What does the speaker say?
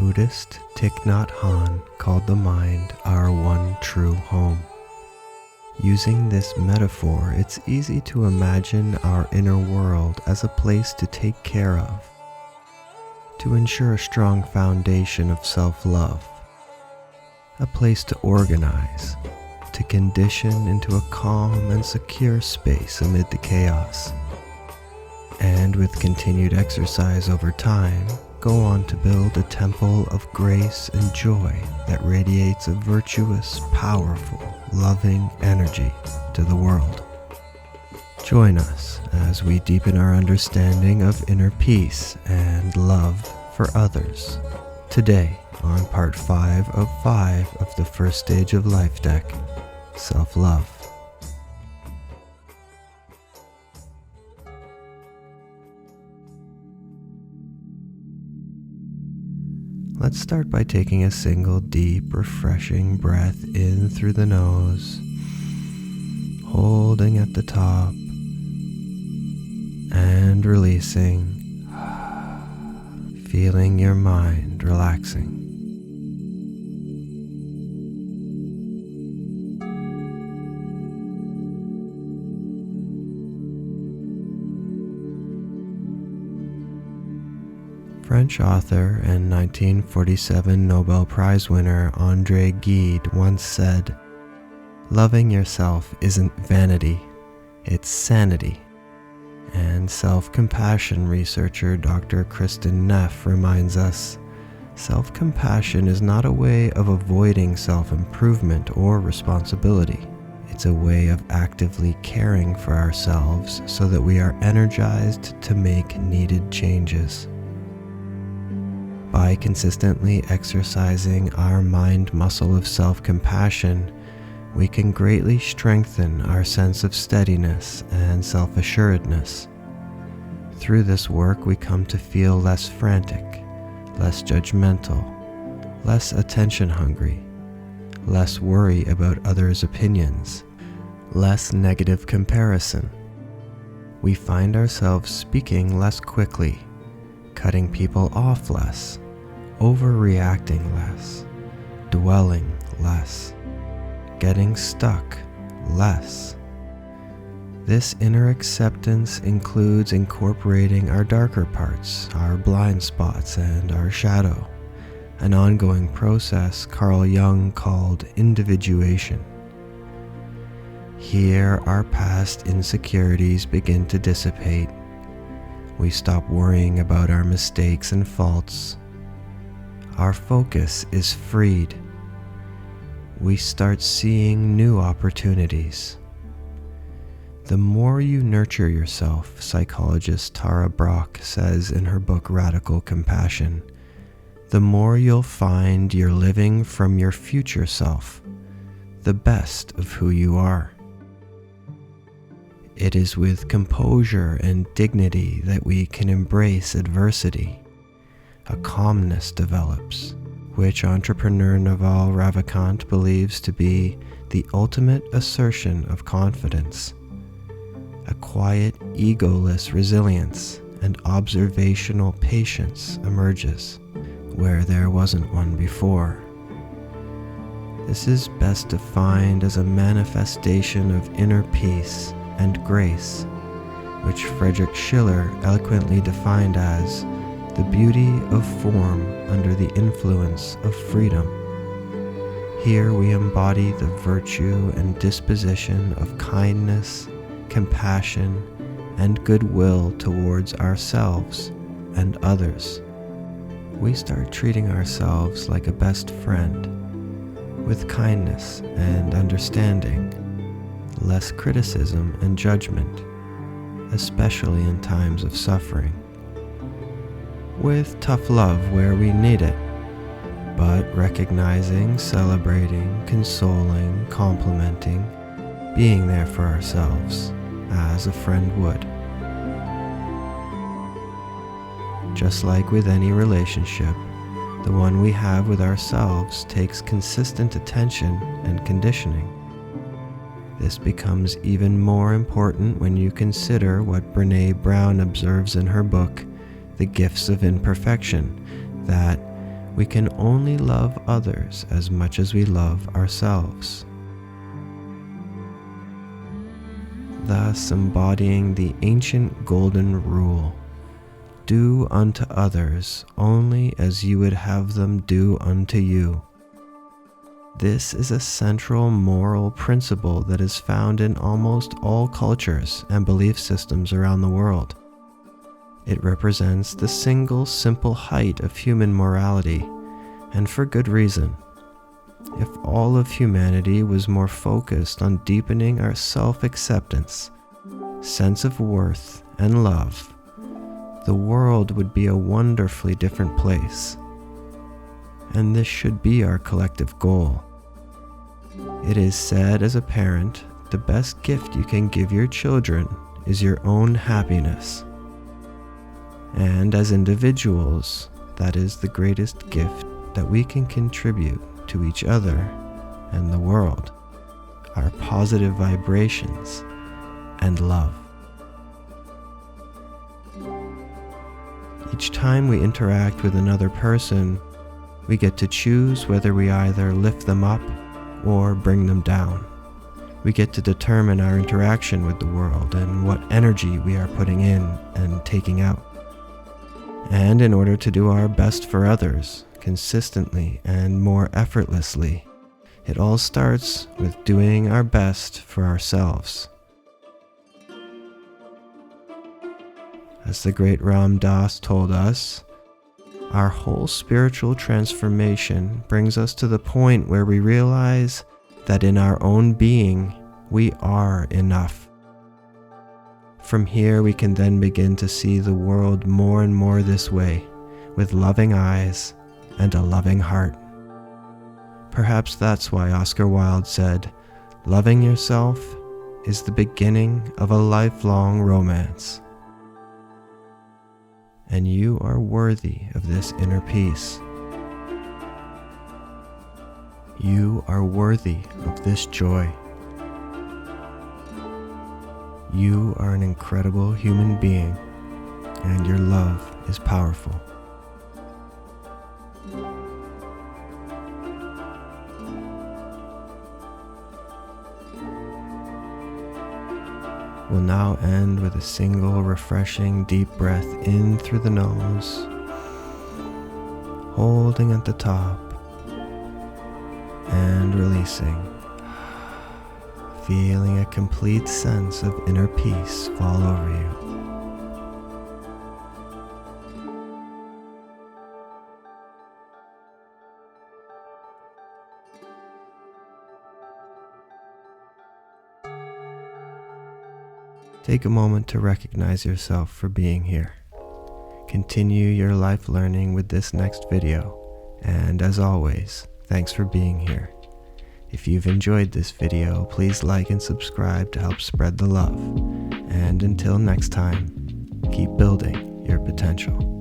Buddhist Thich Nhat Hanh called the mind our one true home. Using this metaphor, it's easy to imagine our inner world as a place to take care of, to ensure a strong foundation of self-love, a place to organize, to condition into a calm and secure space amid the chaos, and with continued exercise over time, go on to build a temple of grace and joy that radiates a virtuous, powerful, loving energy to the world. Join us as we deepen our understanding of inner peace and love for others today on part 5 of the first stage of LifeDeck, Self-Love. Let's start by taking a single deep, refreshing breath in through the nose, holding at the top, and releasing, feeling your mind relaxing. French author and 1947 Nobel Prize winner André Gide once said, "Loving yourself isn't vanity, it's sanity." And self-compassion researcher Dr. Kristen Neff reminds us, self-compassion is not a way of avoiding self-improvement or responsibility. It's a way of actively caring for ourselves so that we are energized to make needed changes. By consistently exercising our mind muscle of self-compassion, we can greatly strengthen our sense of steadiness and self-assuredness. Through this work, we come to feel less frantic, less judgmental, less attention-hungry, less worry about others' opinions, less negative comparison. We find ourselves speaking less quickly, cutting people off less, overreacting less, dwelling less, getting stuck less. This inner acceptance includes incorporating our darker parts, our blind spots, and our shadow, an ongoing process Carl Jung called individuation. Here, our past insecurities begin to dissipate. We stop worrying about our mistakes and faults. Our focus is freed. We start seeing new opportunities. The more you nurture yourself, psychologist Tara Brach says in her book Radical Compassion, the more you'll find you're living from your future self, the best of who you are. It is with composure and dignity that we can embrace adversity. A calmness develops, which entrepreneur Naval Ravikant believes to be the ultimate assertion of confidence. A quiet, egoless resilience and observational patience emerges, where there wasn't one before. This is best defined as a manifestation of inner peace and grace, which Friedrich Schiller eloquently defined as the beauty of form under the influence of freedom. Here we embody the virtue and disposition of kindness, compassion, and goodwill towards ourselves and others. We start treating ourselves like a best friend, with kindness and understanding, less criticism and judgment, especially in times of suffering. With tough love where we need it, but recognizing, celebrating, consoling, complimenting, being there for ourselves as a friend would. Just like with any relationship, the one we have with ourselves takes consistent attention and conditioning. This becomes even more important when you consider what Brené Brown observes in her book, The Gifts of Imperfection, that we can only love others as much as we love ourselves, thus embodying the ancient golden rule: do unto others only as you would have them do unto you. This is a central moral principle that is found in almost all cultures and belief systems around the world. It represents the single simple height of human morality, and for good reason. If all of humanity was more focused on deepening our self-acceptance, sense of worth, and love, the world would be a wonderfully different place. And this should be our collective goal. It is said as a parent, the best gift you can give your children is your own happiness. And as individuals, that is the greatest gift that we can contribute to each other and the world, our positive vibrations and love. Each time we interact with another person, we get to choose whether we either lift them up or bring them down. We get to determine our interaction with the world and what energy we are putting in and taking out. And in order to do our best for others, consistently and more effortlessly, it all starts with doing our best for ourselves. As the great Ram Dass told us, our whole spiritual transformation brings us to the point where we realize that in our own being, we are enough. From here, we can then begin to see the world more and more this way, with loving eyes and a loving heart. Perhaps that's why Oscar Wilde said, "Loving yourself is the beginning of a lifelong romance." And you are worthy of this inner peace. You are worthy of this joy. You are an incredible human being, and your love is powerful. We'll now end with a single refreshing deep breath in through the nose, holding at the top, and releasing, feeling a complete sense of inner peace fall over you. Take a moment to recognize yourself for being here. Continue your life learning with this next video, and as always, thanks for being here. If you've enjoyed this video, please like and subscribe to help spread the love. And until next time, keep building your potential.